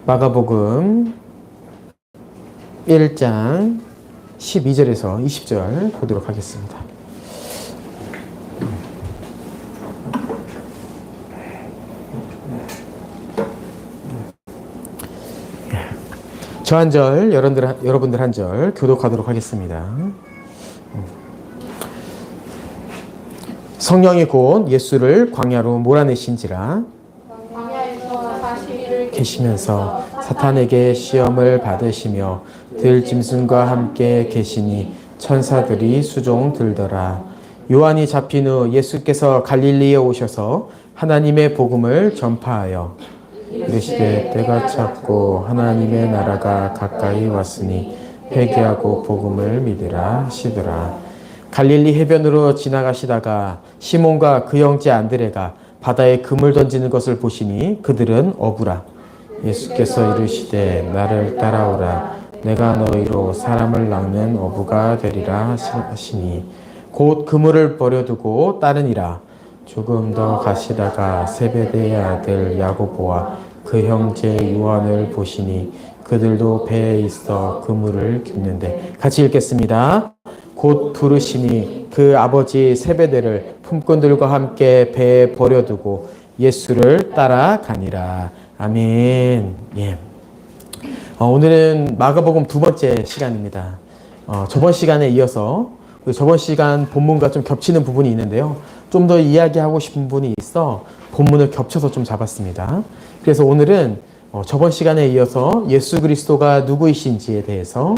마가복음 1장 12절에서 20절 보도록 하겠습니다. 저 한 절, 여러분들 한 절 교독하도록 하겠습니다. 성령이 곧 예수를 광야로 몰아내신지라 광야에서 40일을 계시면서 사탄에게 시험을 받으시며 들짐승과 함께 계시니 천사들이 수종 들더라. 요한이 잡힌 후 예수께서 갈릴리에 오셔서 하나님의 복음을 전파하여 이르시되 때가 찼고 하나님의 나라가 가까이 왔으니 회개하고 복음을 믿으라 하시더라. 갈릴리 해변으로 지나가시다가 시몬과 그 형제 안드레가 바다에 금을 던지는 것을 보시니 그들은 어부라. 예수께서 이르시되 나를 따라오라. 내가 너희로 사람을 낚는 어부가 되리라 하시니 곧 그물을 버려두고 따르니라. 조금 더 가시다가 세베대의 아들 야고보와 그 형제 요한을 보시니 그들도 배에 있어 그물을 깁는데, 같이 읽겠습니다. 곧 부르시니 그 아버지 세베대를 품꾼들과 함께 배에 버려두고 예수를 따라가니라. 아멘. 예. 오늘은 마가복음 두 번째 시간입니다. 저번 시간에 이어서 저번 시간 본문과 좀 겹치는 부분이 있는데요. 좀 더 이야기하고 싶은 부분이 있어 본문을 겹쳐서 좀 잡았습니다. 그래서 오늘은 저번 시간에 이어서 예수 그리스도가 누구이신지에 대해서,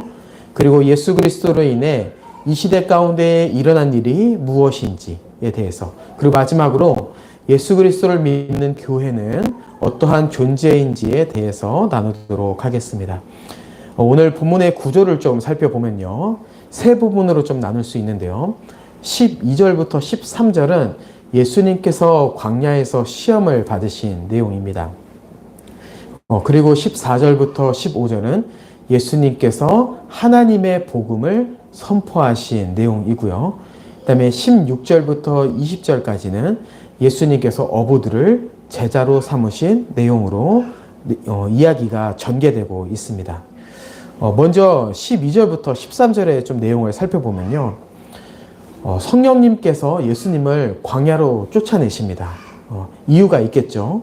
그리고 예수 그리스도로 인해 이 시대 가운데 일어난 일이 무엇인지에 대해서, 그리고 마지막으로 예수 그리스도를 믿는 교회는 어떠한 존재인지에 대해서 나누도록 하겠습니다. 오늘 본문의 구조를 좀 살펴보면요, 세 부분으로 좀 나눌 수 있는데요. 12절부터 13절은 예수님께서 광야에서 시험을 받으신 내용입니다. 그리고 14절부터 15절은 예수님께서 하나님의 복음을 선포하신 내용이고요. 그 다음에 16절부터 20절까지는 예수님께서 어부들을 제자로 삼으신 내용으로 이야기가 전개되고 있습니다. 먼저 12절부터 13절의 좀 내용을 살펴보면요. 성령님께서 예수님을 광야로 쫓아내십니다. 이유가 있겠죠.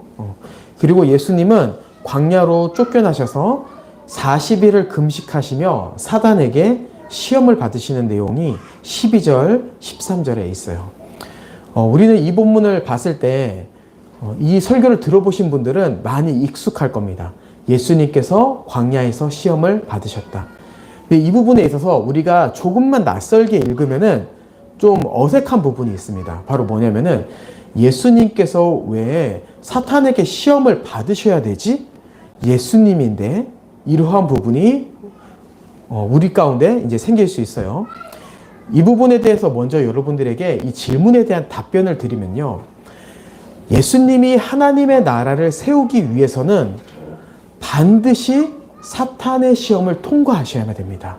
그리고 예수님은 광야로 쫓겨나셔서 40일을 금식하시며 사단에게 시험을 받으시는 내용이 12절, 13절에 있어요. 우리는 이 본문을 봤을 때 이 설교를 들어보신 분들은 많이 익숙할 겁니다. 예수님께서 광야에서 시험을 받으셨다. 근데 이 부분에 있어서 우리가 조금만 낯설게 읽으면은 좀 어색한 부분이 있습니다. 바로 뭐냐면은 예수님께서 왜 사탄에게 시험을 받으셔야 되지? 예수님인데, 이러한 부분이 우리 가운데 이제 생길 수 있어요. 이 부분에 대해서 먼저 여러분들에게 이 질문에 대한 답변을 드리면요. 예수님이 하나님의 나라를 세우기 위해서는 반드시 사탄의 시험을 통과하셔야만 됩니다.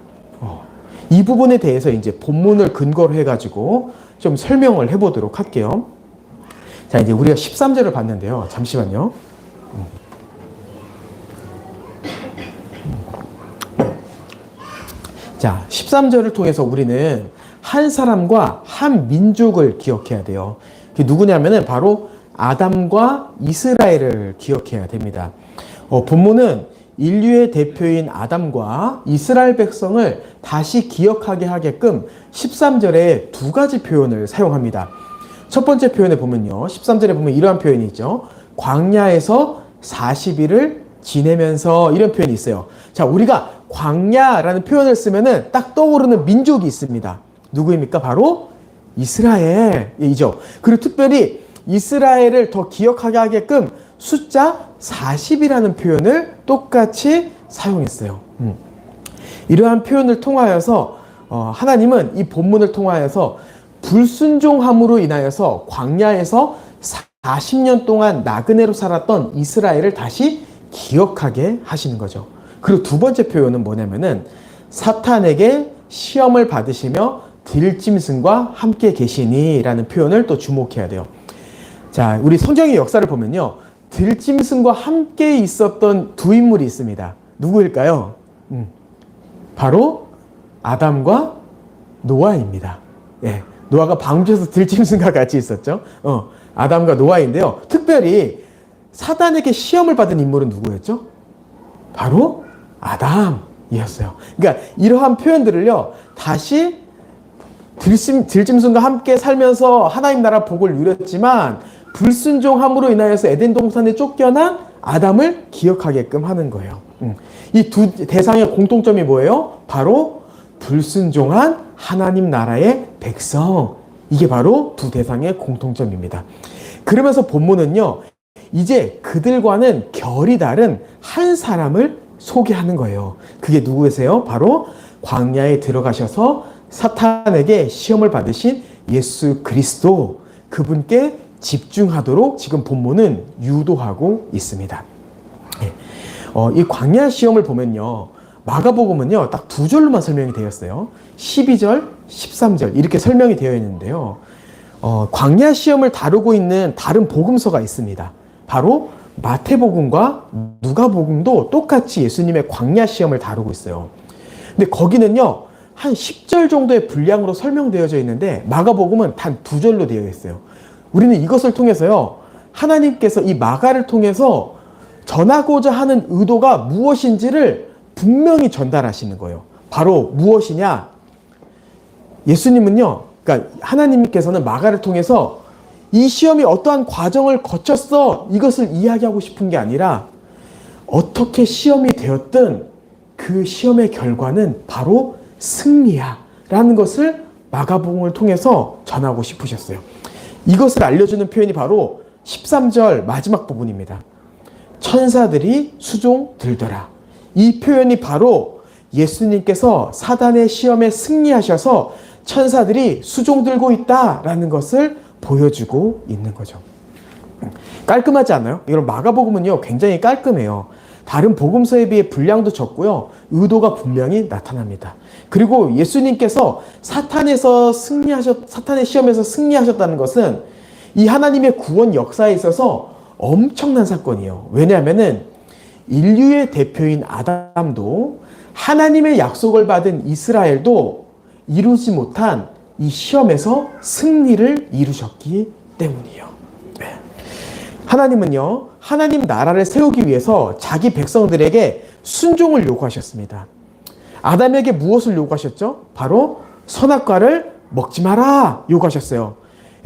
이 부분에 대해서 이제 본문을 근거로 해가지고 좀 설명을 해보도록 할게요. 자, 이제 우리가 13절을 봤는데요. 잠시만요. 자, 13절을 통해서 우리는 한 사람과 한 민족을 기억해야 돼요. 그게 누구냐면은 바로 아담과 이스라엘을 기억해야 됩니다. 본문은 인류의 대표인 아담과 이스라엘 백성을 다시 기억하게 하게끔 13절에 두 가지 표현을 사용합니다. 첫 번째 표현에 보면요. 13절에 보면 이러한 표현이 있죠. 광야에서 40일을 지내면서, 이런 표현이 있어요. 자, 우리가 광야라는 표현을 쓰면은 딱 떠오르는 민족이 있습니다. 누구입니까? 바로 이스라엘이죠. 그리고 특별히 이스라엘을 더 기억하게 하게끔 숫자 40이라는 표현을 똑같이 사용했어요. 이러한 표현을 통하여서 하나님은 이 본문을 통하여서 불순종함으로 인하여서 광야에서 40년 동안 나그네로 살았던 이스라엘을 다시 기억하게 하시는 거죠. 그리고 두 번째 표현은 뭐냐면은 사탄에게 시험을 받으시며 들짐승과 함께 계시니 라는 표현을 또 주목해야 돼요. 자, 우리 성경의 역사를 보면요. 들짐승과 함께 있었던 두 인물이 있습니다. 누구일까요? 바로 아담과 노아입니다. 예, 노아가 방주에서 들짐승과 같이 있었죠. 아담과 노아인데요. 특별히 사단에게 시험을 받은 인물은 누구였죠? 바로 아담이었어요. 그러니까 이러한 표현들을요, 다시 들짐승과 함께 살면서 하나님 나라 복을 누렸지만 불순종함으로 인하여서 에덴 동산에 쫓겨난 아담을 기억하게끔 하는 거예요. 이 두 대상의 공통점이 뭐예요? 바로 불순종한 하나님 나라의 백성. 이게 바로 두 대상의 공통점입니다. 그러면서 본문은요, 이제 그들과는 결이 다른 한 사람을 소개하는 거예요. 그게 누구세요? 바로 광야에 들어가셔서 사탄에게 시험을 받으신 예수 그리스도, 그분께 집중하도록 지금 본문은 유도하고 있습니다. 이 광야 시험을 보면요, 마가복음은요 딱 두 절로만 설명이 되어 있어요. 12절, 13절 이렇게 설명이 되어 있는데요. 광야 시험을 다루고 있는 다른 복음서가 있습니다. 바로 마태복음과 누가복음도 똑같이 예수님의 광야 시험을 다루고 있어요. 근데 거기는요 한 10절 정도의 분량으로 설명되어져 있는데 마가복음은 단 두 절로 되어 있어요. 우리는 이것을 통해서요, 하나님께서 이 마가를 통해서 전하고자 하는 의도가 무엇인지를 분명히 전달하시는 거예요. 바로 무엇이냐? 예수님은요, 그러니까 하나님께서는 마가를 통해서 이 시험이 어떠한 과정을 거쳤어, 이것을 이야기하고 싶은 게 아니라 어떻게 시험이 되었든 그 시험의 결과는 바로 승리야 라는 것을 마가복음을 통해서 전하고 싶으셨어요. 이것을 알려주는 표현이 바로 13절 마지막 부분입니다. 천사들이 수종 들더라. 이 표현이 바로 예수님께서 사단의 시험에 승리하셔서 천사들이 수종 들고 있다라는 것을 보여주고 있는 거죠. 깔끔하지 않아요? 이런 마가복음은요 굉장히 깔끔해요. 다른 복음서에 비해 분량도 적고요, 의도가 분명히 나타납니다. 그리고 예수님께서 사탄의 시험에서 승리하셨다는 것은 이 하나님의 구원 역사에 있어서 엄청난 사건이에요. 왜냐하면은 인류의 대표인 아담도 하나님의 약속을 받은 이스라엘도 이루지 못한 이 시험에서 승리를 이루셨기 때문이에요. 하나님은요, 하나님 나라를 세우기 위해서 자기 백성들에게 순종을 요구하셨습니다. 아담에게 무엇을 요구하셨죠? 바로 선악과를 먹지 마라 요구하셨어요.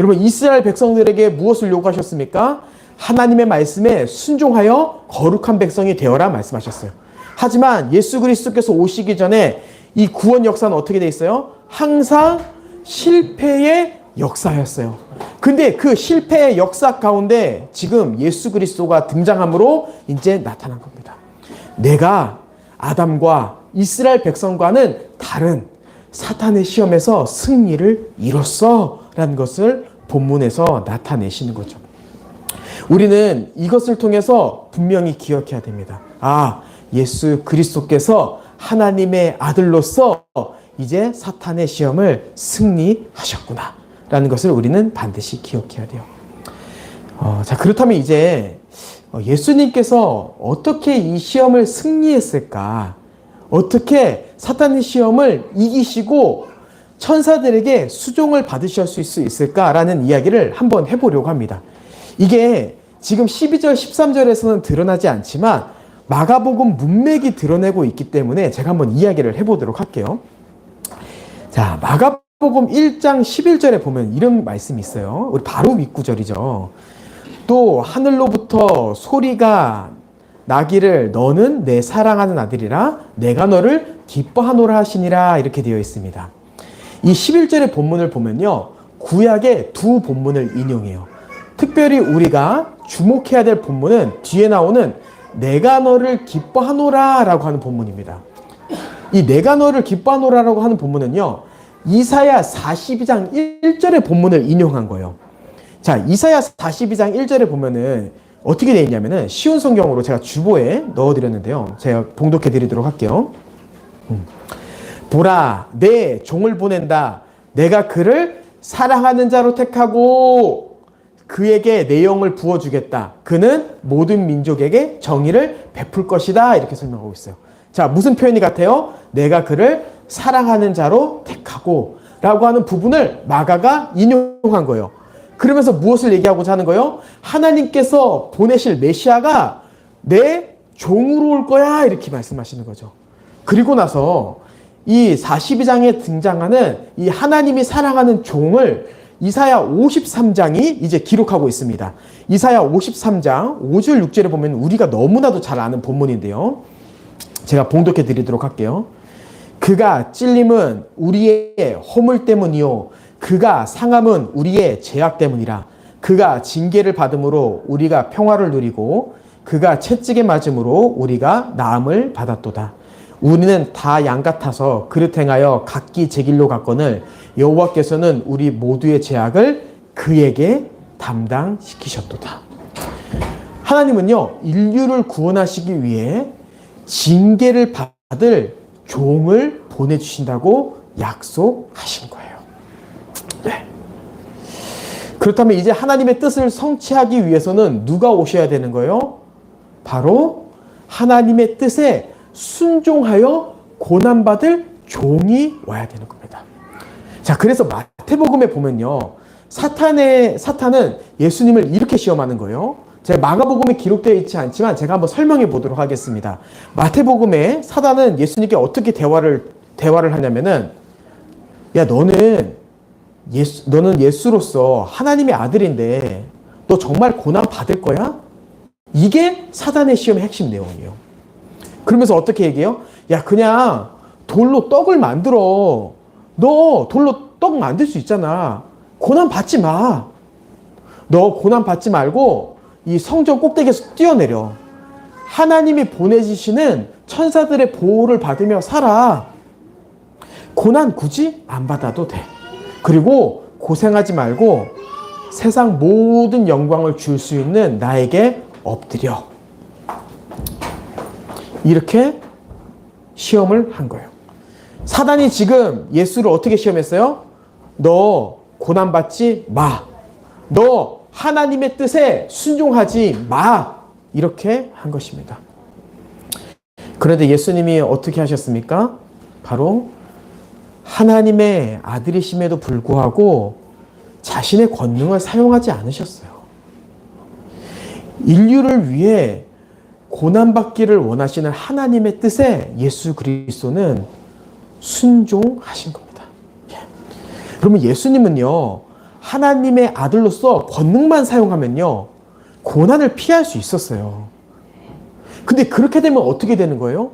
여러분, 이스라엘 백성들에게 무엇을 요구하셨습니까? 하나님의 말씀에 순종하여 거룩한 백성이 되어라 말씀하셨어요. 하지만 예수 그리스도께서 오시기 전에 이 구원 역사는 어떻게 돼 있어요? 항상 실패의 역사였어요. 근데 그 실패의 역사 가운데 지금 예수 그리스도가 등장함으로 이제 나타난 겁니다. 내가 아담과 이스라엘 백성과는 다른 사탄의 시험에서 승리를 이뤘어 라는 것을 본문에서 나타내시는 거죠. 우리는 이것을 통해서 분명히 기억해야 됩니다. 예수 그리스도께서 하나님의 아들로서 이제 사탄의 시험을 승리하셨구나 라는 것을 우리는 반드시 기억해야 돼요. 자, 그렇다면 이제 예수님께서 어떻게 이 시험을 승리했을까? 어떻게 사탄의 시험을 이기시고 천사들에게 수종을 받으실 수 있을까라는 이야기를 한번 해보려고 합니다. 이게 지금 12절, 13절에서는 드러나지 않지만 마가복음 문맥이 드러내고 있기 때문에 제가 한번 이야기를 해보도록 할게요. 자, 마가복음 1장 11절에 보면 이런 말씀이 있어요. 우리 바로 윗구절이죠. 또 하늘로부터 소리가 나기를 너는 내 사랑하는 아들이라 내가 너를 기뻐하노라 하시니라 이렇게 되어 있습니다. 이 11절의 본문을 보면요, 구약의 두 본문을 인용해요. 특별히 우리가 주목해야 될 본문은 뒤에 나오는 내가 너를 기뻐하노라 라고 하는 본문입니다. 이 내가 너를 기뻐하노라 라고 하는 본문은요, 이사야 42장 1절의 본문을 인용한 거예요. 자, 이사야 42장 1절에 보면은 어떻게 되어 있냐면은 쉬운 성경으로 제가 주보에 넣어드렸는데요. 제가 봉독해 드리도록 할게요. 보라, 내 종을 보낸다. 내가 그를 사랑하는 자로 택하고 그에게 내 영을 부어주겠다. 그는 모든 민족에게 정의를 베풀 것이다. 이렇게 설명하고 있어요. 자, 무슨 표현이 같아요? 내가 그를 사랑하는 자로 택하고 라고 하는 부분을 마가가 인용한 거예요. 그러면서 무엇을 얘기하고자 하는 거예요? 하나님께서 보내실 메시아가 내 종으로 올 거야. 이렇게 말씀하시는 거죠. 그리고 나서 이 42장에 등장하는 이 하나님이 사랑하는 종을 이사야 53장이 이제 기록하고 있습니다. 이사야 53장 5절 6절에 보면 우리가 너무나도 잘 아는 본문인데요. 제가 봉독해 드리도록 할게요. 그가 찔림은 우리의 허물 때문이요 그가 상함은 우리의 죄악 때문이라. 그가 징계를 받음으로 우리가 평화를 누리고 그가 채찍에 맞음으로 우리가 나음을 받았도다. 우리는 다 양 같아서 그릇 행하여 각기 제 길로 갔거늘 여호와께서는 우리 모두의 죄악을 그에게 담당시키셨도다. 하나님은요, 인류를 구원하시기 위해 징계를 받을 종을 보내주신다고 약속하신 거예요. 네. 그렇다면 이제 하나님의 뜻을 성취하기 위해서는 누가 오셔야 되는 거예요? 바로 하나님의 뜻에 순종하여 고난받을 종이 와야 되는 겁니다. 자, 그래서 마태복음에 보면요, 사탄은 예수님을 이렇게 시험하는 거예요. 제가 마가복음에 기록되어 있지 않지만 제가 한번 설명해 보도록 하겠습니다. 마태복음에 사단은 예수님께 어떻게 대화를 하냐면은, 야, 너는 예수로서 하나님의 아들인데 너 정말 고난 받을 거야? 이게 사단의 시험의 핵심 내용이에요. 그러면서 어떻게 얘기해요? 야, 그냥 돌로 떡을 만들어. 너 돌로 떡 만들 수 있잖아. 고난 받지 마. 너 고난 받지 말고 이 성전 꼭대기에서 뛰어내려. 하나님이 보내주시는 천사들의 보호를 받으며 살아. 고난 굳이 안 받아도 돼. 그리고 고생하지 말고 세상 모든 영광을 줄 수 있는 나에게 엎드려. 이렇게 시험을 한 거예요. 사단이 지금 예수를 어떻게 시험했어요? 너 고난받지 마. 너 하나님의 뜻에 순종하지 마. 이렇게 한 것입니다. 그런데 예수님이 어떻게 하셨습니까? 바로 하나님의 아들이심에도 불구하고 자신의 권능을 사용하지 않으셨어요. 인류를 위해 고난받기를 원하시는 하나님의 뜻에 예수 그리스도는 순종하신 겁니다. 그러면 예수님은요, 하나님의 아들로서 권능만 사용하면요, 고난을 피할 수 있었어요. 근데 그렇게 되면 어떻게 되는 거예요?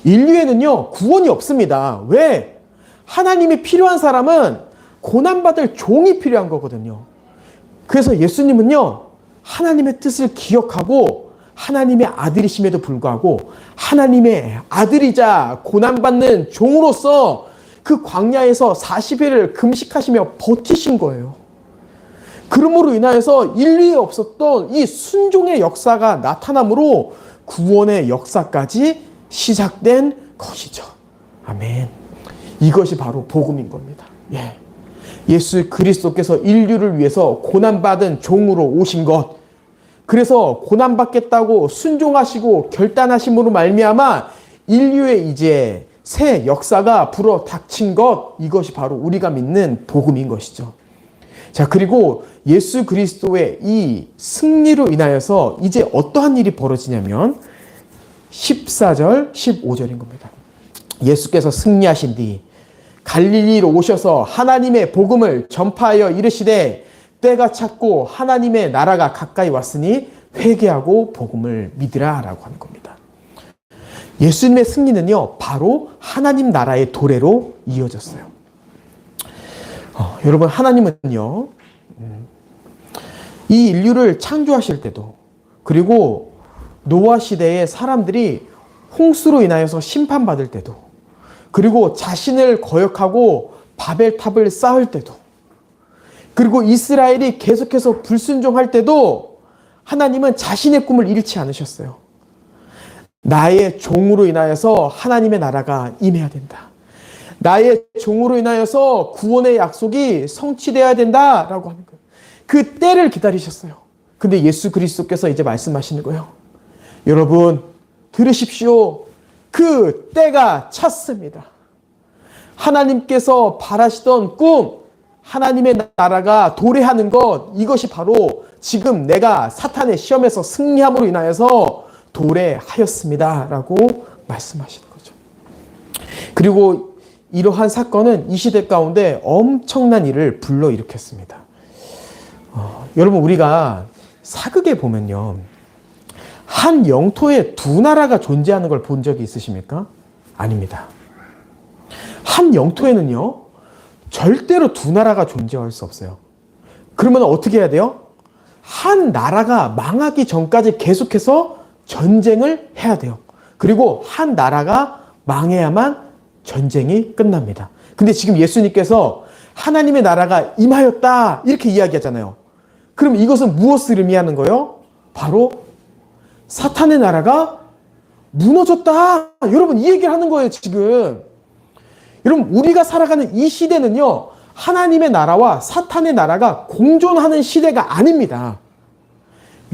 인류에는요, 구원이 없습니다. 왜? 하나님이 필요한 사람은 고난받을 종이 필요한 거거든요. 그래서 예수님은요, 하나님의 뜻을 기억하고 하나님의 아들이심에도 불구하고 하나님의 아들이자 고난받는 종으로서 그 광야에서 40일을 금식하시며 버티신 거예요. 그러므로 인하여서 인류에 없었던 이 순종의 역사가 나타남으로 구원의 역사까지 시작된 것이죠. 아멘. 이것이 바로 복음인 겁니다. 예. 예수 그리스도께서 인류를 위해서 고난받은 종으로 오신 것, 그래서 고난받겠다고 순종하시고 결단하심으로 말미암아 인류의 이제 새 역사가 불어 닥친 것, 이것이 바로 우리가 믿는 복음인 것이죠. 자, 그리고 예수 그리스도의 이 승리로 인하여서 이제 어떠한 일이 벌어지냐면 14절, 15절인 겁니다. 예수께서 승리하신 뒤 갈릴리로 오셔서 하나님의 복음을 전파하여 이르시되 때가 찼고 하나님의 나라가 가까이 왔으니 회개하고 복음을 믿으라 라고 하는 겁니다. 예수님의 승리는요, 바로 하나님 나라의 도래로 이어졌어요. 여러분, 하나님은요, 이 인류를 창조하실 때도, 그리고 노아 시대의 사람들이 홍수로 인하여서 심판받을 때도, 그리고 자신을 거역하고 바벨탑을 쌓을 때도, 그리고 이스라엘이 계속해서 불순종할 때도 하나님은 자신의 꿈을 잃지 않으셨어요. 나의 종으로 인하여서 하나님의 나라가 임해야 된다. 나의 종으로 인하여서 구원의 약속이 성취되어야 된다라고 하는 거예요. 그 때를 기다리셨어요. 근데 예수 그리스도께서 이제 말씀하시는 거예요. 여러분 들으십시오. 그 때가 찼습니다. 하나님께서 바라시던 꿈, 하나님의 나라가 도래하는 것, 이것이 바로 지금 내가 사탄의 시험에서 승리함으로 인하여서 도래하였습니다 라고 말씀하시는 거죠. 그리고 이러한 사건은 이 시대 가운데 엄청난 일을 불러일으켰습니다. 여러분 우리가 사극에 보면요, 한 영토에 두 나라가 존재하는 걸 본 적이 있으십니까? 아닙니다. 한 영토에는요 절대로 두 나라가 존재할 수 없어요. 그러면 어떻게 해야 돼요? 한 나라가 망하기 전까지 계속해서 전쟁을 해야 돼요. 그리고 한 나라가 망해야만 전쟁이 끝납니다. 근데 지금 예수님께서 하나님의 나라가 임하였다 이렇게 이야기하잖아요. 그럼 이것은 무엇을 의미하는 거예요? 바로 사탄의 나라가 무너졌다. 여러분 이 얘기를 하는 거예요 지금. 여러분 우리가 살아가는 이 시대는요 하나님의 나라와 사탄의 나라가 공존하는 시대가 아닙니다.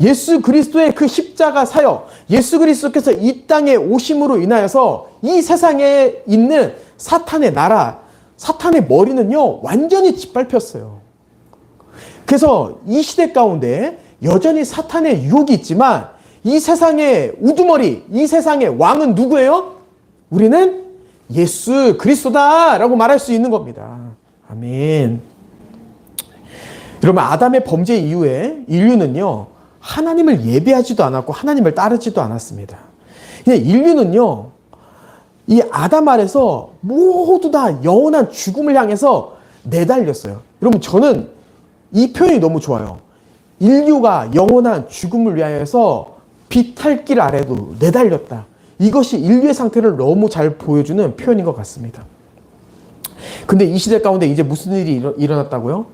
예수 그리스도의 그 십자가 사역, 예수 그리스도께서 이 땅에 오심으로 인하여서 이 세상에 있는 사탄의 나라, 사탄의 머리는요 완전히 짓밟혔어요. 그래서 이 시대 가운데 여전히 사탄의 유혹이 있지만 이 세상의 우두머리, 이 세상의 왕은 누구예요? 우리는 예수 그리스도다 라고 말할 수 있는 겁니다. 아멘. 여러분 아담의 범죄 이후에 인류는요 하나님을 예배하지도 않았고 하나님을 따르지도 않았습니다. 그냥 인류는요 이 아담 아래서 모두 다 영원한 죽음을 향해서 내달렸어요. 여러분 저는 이 표현이 너무 좋아요. 인류가 영원한 죽음을 위하여서 비탈길 아래도 내달렸다. 이것이 인류의 상태를 너무 잘 보여주는 표현인 것 같습니다. 근데 이 시대 가운데 이제 무슨 일이 일어났다고요?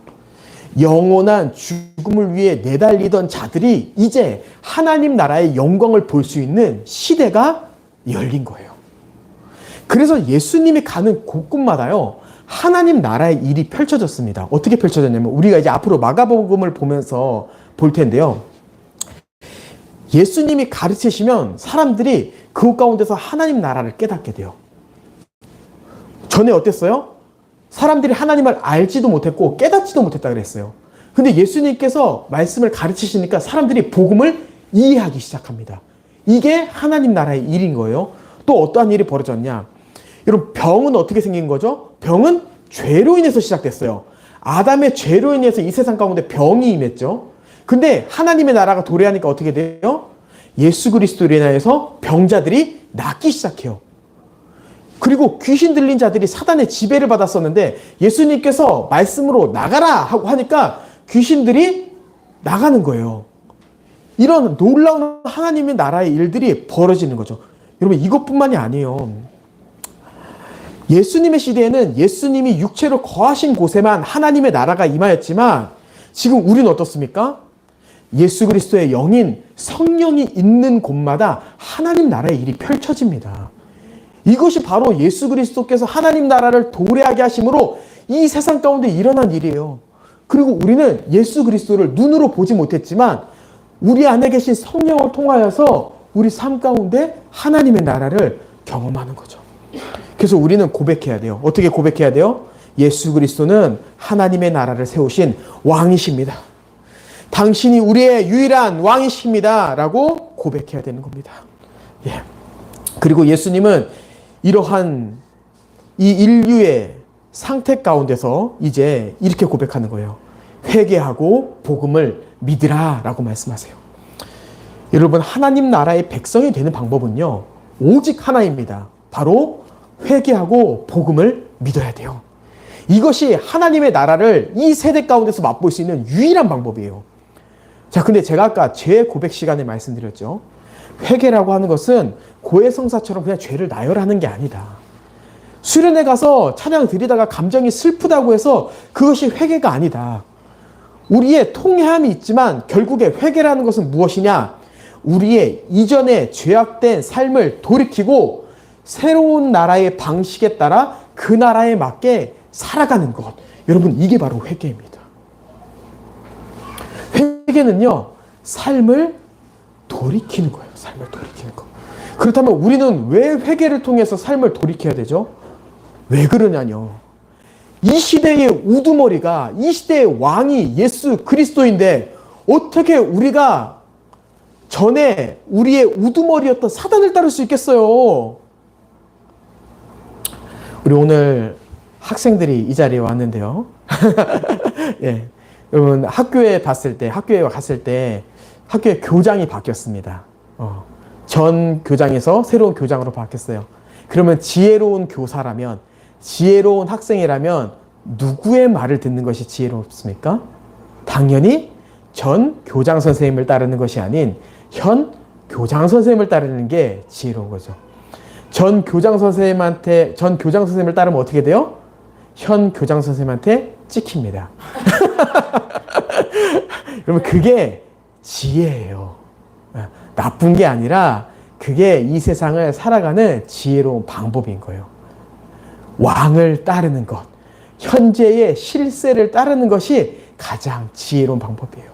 영원한 죽음을 위해 내달리던 자들이 이제 하나님 나라의 영광을 볼 수 있는 시대가 열린 거예요. 그래서 예수님이 가는 곳곳마다요 하나님 나라의 일이 펼쳐졌습니다. 어떻게 펼쳐졌냐면 우리가 이제 앞으로 마가복음을 보면서 볼 텐데요. 예수님이 가르치시면 사람들이 그곳 가운데서 하나님 나라를 깨닫게 돼요. 전에 어땠어요? 사람들이 하나님을 알지도 못했고 깨닫지도 못했다 그랬어요. 근데 예수님께서 말씀을 가르치시니까 사람들이 복음을 이해하기 시작합니다. 이게 하나님 나라의 일인 거예요. 또 어떠한 일이 벌어졌냐? 여러분 병은 어떻게 생긴 거죠? 병은 죄로 인해서 시작됐어요. 아담의 죄로 인해서 이 세상 가운데 병이 임했죠. 근데 하나님의 나라가 도래하니까 어떻게 돼요? 예수 그리스도로 인하여서 병자들이 낫기 시작해요. 그리고 귀신 들린 자들이 사단의 지배를 받았었는데 예수님께서 말씀으로 나가라 하고 하니까 귀신들이 나가는 거예요. 이런 놀라운 하나님의 나라의 일들이 벌어지는 거죠. 여러분 이것뿐만이 아니에요. 예수님의 시대에는 예수님이 육체로 거하신 곳에만 하나님의 나라가 임하였지만 지금 우리는 어떻습니까? 예수 그리스도의 영인 성령이 있는 곳마다 하나님 나라의 일이 펼쳐집니다. 이것이 바로 예수 그리스도께서 하나님 나라를 도래하게 하심으로 이 세상 가운데 일어난 일이에요. 그리고 우리는 예수 그리스도를 눈으로 보지 못했지만 우리 안에 계신 성령을 통하여서 우리 삶 가운데 하나님의 나라를 경험하는 거죠. 그래서 우리는 고백해야 돼요. 어떻게 고백해야 돼요? 예수 그리스도는 하나님의 나라를 세우신 왕이십니다. 당신이 우리의 유일한 왕이십니다. 라고 고백해야 되는 겁니다. 예. 그리고 예수님은 이러한 이 인류의 상태 가운데서 이제 이렇게 고백하는 거예요. 회개하고 복음을 믿으라 라고 말씀하세요. 여러분 하나님 나라의 백성이 되는 방법은요 오직 하나입니다. 바로 회개하고 복음을 믿어야 돼요. 이것이 하나님의 나라를 이 세대 가운데서 맛볼 수 있는 유일한 방법이에요. 자, 근데 제가 아까 죄 고백 시간에 말씀드렸죠. 회개라고 하는 것은 고해성사처럼 그냥 죄를 나열하는 게 아니다. 수련회 가서 찬양 드리다가 감정이 슬프다고 해서 그것이 회개가 아니다. 우리의 통회함이 있지만 결국에 회개라는 것은 무엇이냐? 우리의 이전에 죄악된 삶을 돌이키고 새로운 나라의 방식에 따라 그 나라에 맞게 살아가는 것. 여러분 이게 바로 회개입니다. 회개는요, 삶을 돌이키는 거예요. 삶을 돌이키는 거. 그렇다면 우리는 왜 회개를 통해서 삶을 돌이켜야 되죠? 왜 그러냐뇨. 이 시대의 우두머리가, 이 시대의 왕이 예수 그리스도인데 어떻게 우리가 전에 우리의 우두머리였던 사단을 따를 수 있겠어요? 우리 오늘 학생들이 이 자리에 왔는데요. 예. 여러분 학교에 갔을 때 학교의 교장이 바뀌었습니다. 전 교장에서 새로운 교장으로 바뀌었어요. 그러면 지혜로운 교사라면, 지혜로운 학생이라면 누구의 말을 듣는 것이 지혜롭습니까? 당연히 전 교장 선생님을 따르는 것이 아닌 현 교장 선생님을 따르는 게 지혜로운 거죠. 전 교장 선생님을 따르면 어떻게 돼요? 현 교장 선생님한테 찍힙니다. 그러면 그게 지혜예요. 나쁜 게 아니라 그게 이 세상을 살아가는 지혜로운 방법인 거예요. 왕을 따르는 것, 현재의 실세를 따르는 것이 가장 지혜로운 방법이에요.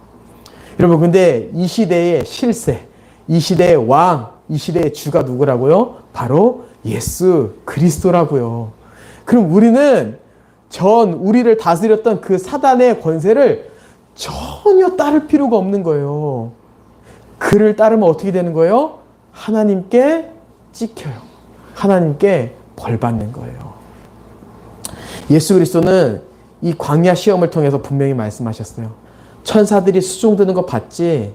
여러분, 근데 이 시대의 실세, 이 시대의 왕, 이 시대의 주가 누구라고요? 바로 예수 그리스도라고요. 그럼 우리는 우리를 다스렸던 그 사단의 권세를 전혀 따를 필요가 없는 거예요. 그를 따르면 어떻게 되는 거예요? 하나님께 찍혀요. 하나님께 벌 받는 거예요. 예수 그리스도는 이 광야 시험을 통해서 분명히 말씀하셨어요. 천사들이 수종드는 거 봤지?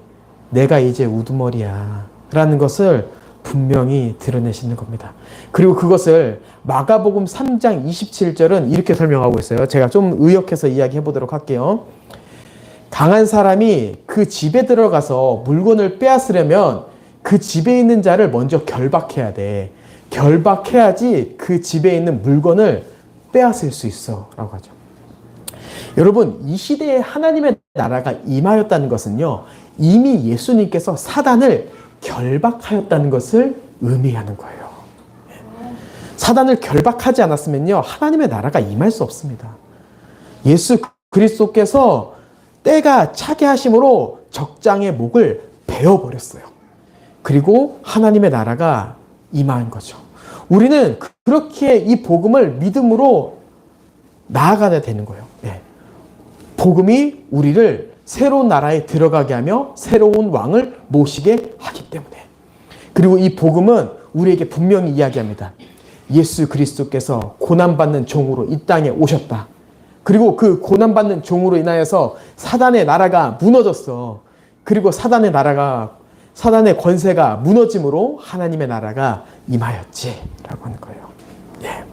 내가 이제 우두머리야 라는 것을 분명히 드러내시는 겁니다. 그리고 그것을 마가복음 3장 27절은 이렇게 설명하고 있어요. 제가 좀 의역해서 이야기해 보도록 할게요. 강한 사람이 그 집에 들어가서 물건을 빼앗으려면 그 집에 있는 자를 먼저 결박해야 돼. 결박해야지 그 집에 있는 물건을 빼앗을 수 있어 라고 하죠. 여러분, 이 시대에 하나님의 나라가 임하였다는 것은요, 이미 예수님께서 사단을 결박하였다는 것을 의미하는 거예요. 사단을 결박하지 않았으면요, 하나님의 나라가 임할 수 없습니다. 예수 그리스도께서 때가 차게 하심으로 적장의 목을 베어버렸어요. 그리고 하나님의 나라가 임한 거죠. 우리는 그렇게 이 복음을 믿음으로 나아가야 되는 거예요. 네. 복음이 우리를 새로운 나라에 들어가게 하며 새로운 왕을 모시게 하기 때문에. 그리고 이 복음은 우리에게 분명히 이야기합니다. 예수 그리스도께서 고난받는 종으로 이 땅에 오셨다. 그리고 그 고난받는 종으로 인하여서 사단의 나라가 무너졌어. 그리고 사단의 권세가 무너짐으로 하나님의 나라가 임하였지라고 하는 거예요. 예. 네.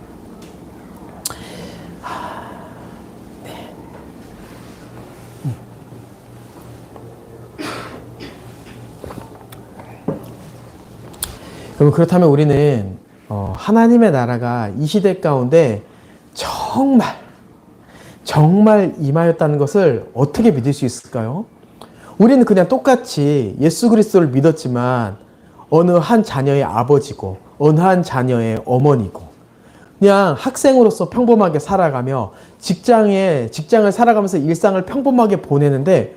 그럼 그렇다면 우리는 하나님의 나라가 이 시대 가운데 정말 임하였다는 것을 어떻게 믿을 수 있을까요? 우리는 그냥 똑같이 예수 그리스도를 믿었지만 어느 한 자녀의 아버지고 어느 한 자녀의 어머니고 그냥 학생으로서 평범하게 살아가며 직장을 살아가면서 일상을 평범하게 보내는데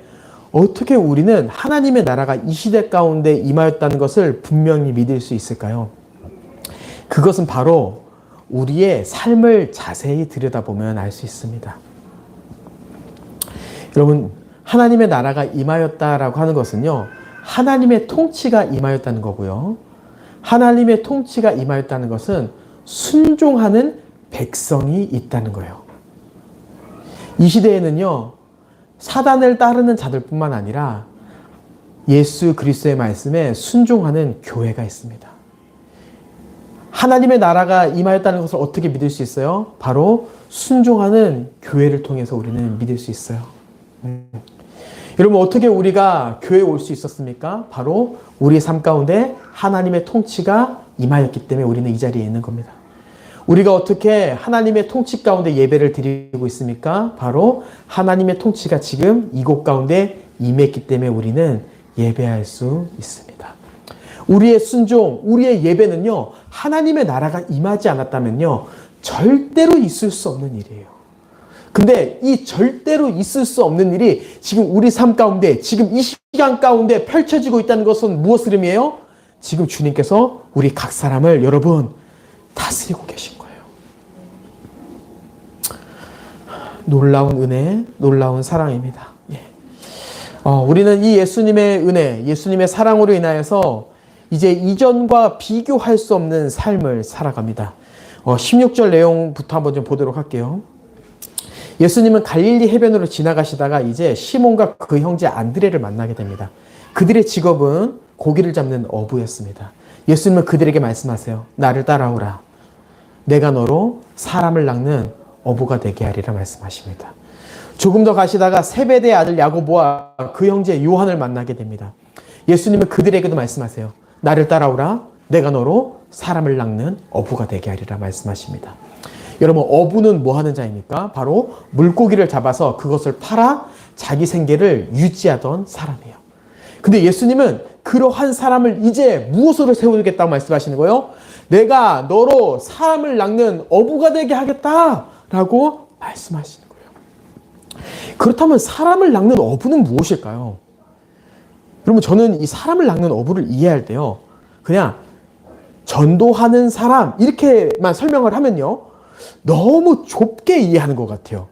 어떻게 우리는 하나님의 나라가 이 시대 가운데 임하였다는 것을 분명히 믿을 수 있을까요? 그것은 바로 우리의 삶을 자세히 들여다보면 알 수 있습니다. 여러분, 하나님의 나라가 임하였다라고 하는 것은요, 하나님의 통치가 임하였다는 거고요. 하나님의 통치가 임하였다는 것은 순종하는 백성이 있다는 거예요. 이 시대에는요, 사단을 따르는 자들뿐만 아니라 예수 그리스도의 말씀에 순종하는 교회가 있습니다. 하나님의 나라가 임하였다는 것을 어떻게 믿을 수 있어요? 바로 순종하는 교회를 통해서 우리는 믿을 수 있어요. 여러분, 어떻게 우리가 교회에 올 수 있었습니까? 바로 우리의 삶 가운데 하나님의 통치가 임하였기 때문에 우리는 이 자리에 있는 겁니다. 우리가 어떻게 하나님의 통치 가운데 예배를 드리고 있습니까? 바로 하나님의 통치가 지금 이곳 가운데 임했기 때문에 우리는 예배할 수 있습니다. 우리의 순종, 우리의 예배는요, 하나님의 나라가 임하지 않았다면요, 절대로 있을 수 없는 일이에요. 근데 이 절대로 있을 수 없는 일이 지금 우리 삶 가운데, 지금 이 시간 가운데 펼쳐지고 있다는 것은 무엇을 의미해요? 지금 주님께서 우리 각 사람을 여러분 다스리고 계신 거예요. 놀라운 은혜, 놀라운 사랑입니다. 예. 우리는 이 예수님의 은혜, 예수님의 사랑으로 인하여서 이제 이전과 비교할 수 없는 삶을 살아갑니다. 16절 내용부터 한번 좀 보도록 할게요. 예수님은 갈릴리 해변으로 지나가시다가 이제 시몬과 그 형제 안드레를 만나게 됩니다. 그들의 직업은 고기를 잡는 어부였습니다. 예수님은 그들에게 말씀하세요. 나를 따라오라. 내가 너로 사람을 낚는 어부가 되게 하리라 말씀하십니다. 조금 더 가시다가 세베대의 아들 야고보와 그 형제 요한을 만나게 됩니다. 예수님은 그들에게도 말씀하세요. 나를 따라오라. 내가 너로 사람을 낚는 어부가 되게 하리라 말씀하십니다. 여러분, 어부는 뭐 하는 자입니까? 바로 물고기를 잡아서 그것을 팔아 자기 생계를 유지하던 사람이에요. 근데 예수님은 그러한 사람을 이제 무엇으로 세우겠다고 말씀하시는 거예요? 내가 너로 사람을 낚는 어부가 되게 하겠다라고 말씀하시는 거예요. 그렇다면 사람을 낚는 어부는 무엇일까요? 여러분, 저는 이 사람을 낚는 어부를 이해할 때요, 그냥 전도하는 사람 이렇게만 설명을 하면요, 너무 좁게 이해하는 것 같아요.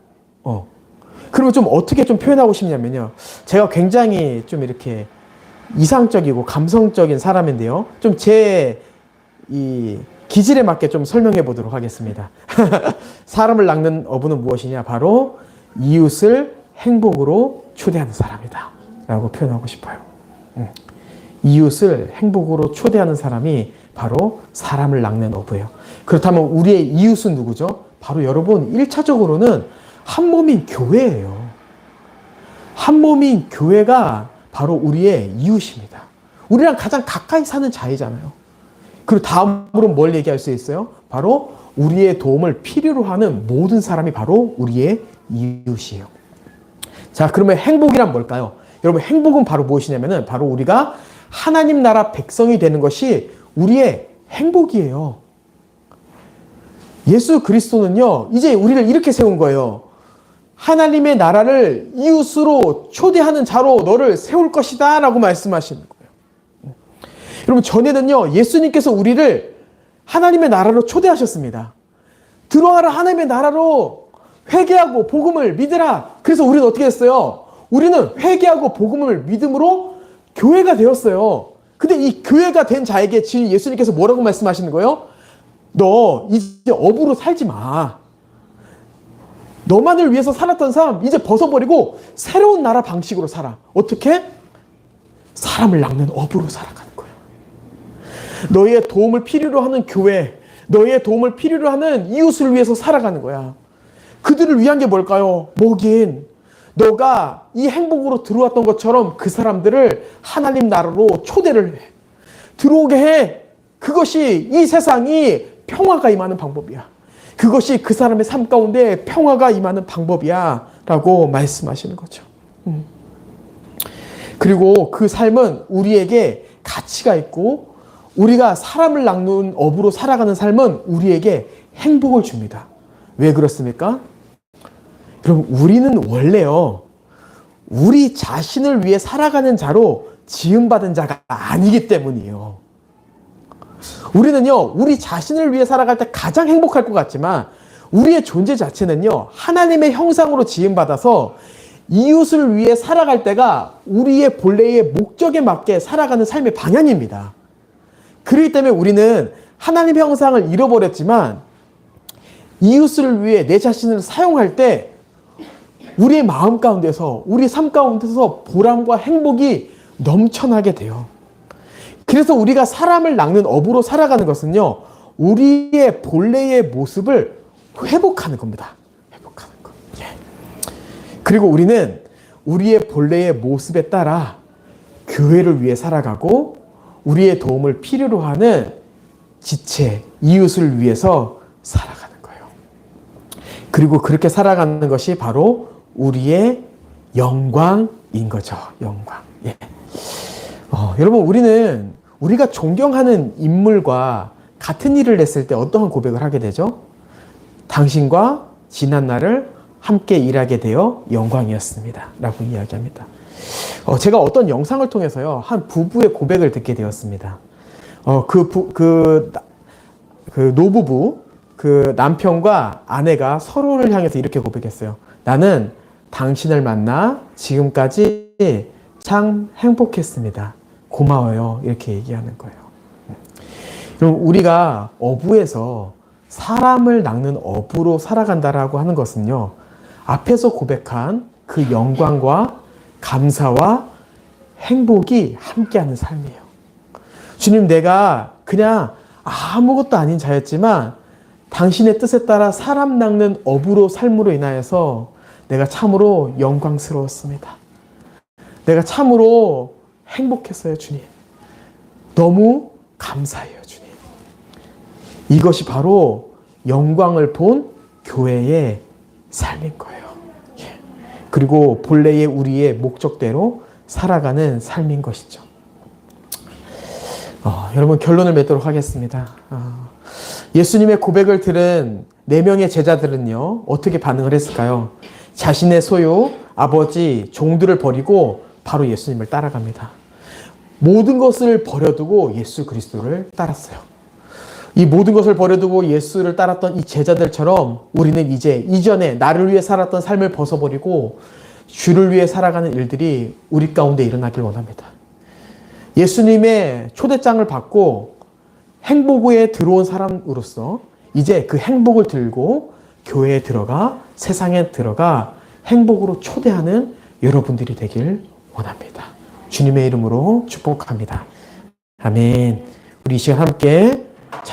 그러면 좀 어떻게 좀 표현하고 싶냐면요, 제가 굉장히 좀 이렇게 이상적이고 감성적인 사람인데요, 좀 제 이 기질에 맞게 좀 설명해 보도록 하겠습니다. 사람을 낚는 어부는 무엇이냐? 바로 이웃을 행복으로 초대하는 사람이다 라고 표현하고 싶어요. 이웃을 행복으로 초대하는 사람이 바로 사람을 낚는 어부예요. 그렇다면 우리의 이웃은 누구죠? 바로 여러분, 1차적으로는 한 몸인 교회예요. 한 몸인 교회가 바로 우리의 이웃입니다. 우리랑 가장 가까이 사는 자이잖아요. 그리고 다음으로 뭘 얘기할 수 있어요? 바로 우리의 도움을 필요로 하는 모든 사람이 바로 우리의 이웃이에요. 자, 그러면 행복이란 뭘까요? 여러분, 행복은 바로 무엇이냐면은 바로 우리가 하나님 나라 백성이 되는 것이 우리의 행복이에요. 예수 그리스도는요, 이제 우리를 이렇게 세운 거예요. 하나님의 나라를 이웃으로 초대하는 자로 너를 세울 것이다 라고 말씀하시는 거예요. 여러분, 전에는요, 예수님께서 우리를 하나님의 나라로 초대하셨습니다. 들어와라, 하나님의 나라로. 회개하고 복음을 믿으라. 그래서 우리는 어떻게 했어요? 우리는 회개하고 복음을 믿음으로 교회가 되었어요. 근데 이 교회가 된 자에게 지금 예수님께서 뭐라고 말씀하시는 거예요? 너 이제 어부로 살지 마. 너만을 위해서 살았던 삶 이제 벗어버리고 새로운 나라 방식으로 살아. 어떻게? 사람을 낚는 어부로 살아가는 거예요. 너의 도움을 필요로 하는 교회, 너의 도움을 필요로 하는 이웃을 위해서 살아가는 거야. 그들을 위한 게 뭘까요? 뭐긴, 너가 이 행복으로 들어왔던 것처럼 그 사람들을 하나님 나라로 초대를 해. 들어오게 해. 그것이 이 세상이 평화가 임하는 방법이야. 그것이 그 사람의 삶 가운데 평화가 임하는 방법이야 라고 말씀하시는 거죠. 그리고 그 삶은 우리에게 가치가 있고, 우리가 사람을 낚는 업으로 살아가는 삶은 우리에게 행복을 줍니다. 왜 그렇습니까? 여러분, 우리는 원래요, 우리 자신을 위해 살아가는 자로 지음받은 자가 아니기 때문이에요. 우리는요, 우리 자신을 위해 살아갈 때 가장 행복할 것 같지만 우리의 존재 자체는요, 하나님의 형상으로 지음받아서 이웃을 위해 살아갈 때가 우리의 본래의 목적에 맞게 살아가는 삶의 방향입니다. 그렇기 때문에 우리는 하나님의 형상을 잃어버렸지만 이웃을 위해 내 자신을 사용할 때 우리의 마음 가운데서, 우리 삶 가운데서 보람과 행복이 넘쳐나게 돼요. 그래서 우리가 사람을 낚는 업으로 살아가는 것은요, 우리의 본래의 모습을 회복하는 겁니다. 회복하는 거. 예. 그리고 우리는 우리의 본래의 모습에 따라 교회를 위해 살아가고 우리의 도움을 필요로 하는 지체, 이웃을 위해서 살아가는 거예요. 그리고 그렇게 살아가는 것이 바로 우리의 영광인 거죠. 영광. 예. 여러분, 우리가 존경하는 인물과 같은 일을 했을 때 어떠한 고백을 하게 되죠? 당신과 지난 날을 함께 일하게 되어 영광이었습니다. 라고 이야기합니다. 제가 어떤 영상을 통해서요, 한 부부의 고백을 듣게 되었습니다. 그 노부부, 그 남편과 아내가 서로를 향해서 이렇게 고백했어요. 나는 당신을 만나 지금까지 참 행복했습니다. 고마워요. 이렇게 얘기하는 거예요. 그럼 우리가 어부에서 사람을 낚는 어부로 살아간다라고 하는 것은요, 앞에서 고백한 그 영광과 감사와 행복이 함께하는 삶이에요. 주님, 내가 그냥 아무것도 아닌 자였지만 당신의 뜻에 따라 사람 낚는 어부로 삶으로 인하여서 내가 참으로 영광스러웠습니다. 내가 참으로 행복했어요, 주님. 너무 감사해요, 주님. 이것이 바로 영광을 본 교회의 삶인 거예요. 그리고 본래의 우리의 목적대로 살아가는 삶인 것이죠. 여러분, 결론을 맺도록 하겠습니다. 예수님의 고백을 들은 4명의 제자들은요, 어떻게 반응을 했을까요? 자신의 소유, 아버지, 종들을 버리고 바로 예수님을 따라갑니다. 모든 것을 버려두고 예수 그리스도를 따랐어요. 이 모든 것을 버려두고 예수를 따랐던 이 제자들처럼 우리는 이제 이전에 나를 위해 살았던 삶을 벗어버리고 주를 위해 살아가는 일들이 우리 가운데 일어나길 원합니다. 예수님의 초대장을 받고 행복에 들어온 사람으로서 이제 그 행복을 들고 교회에 들어가, 세상에 들어가 행복으로 초대하는 여러분들이 되길 원합니다. 주님의 이름으로 축복합니다. 아멘. 우리 이 시간 함께 찬양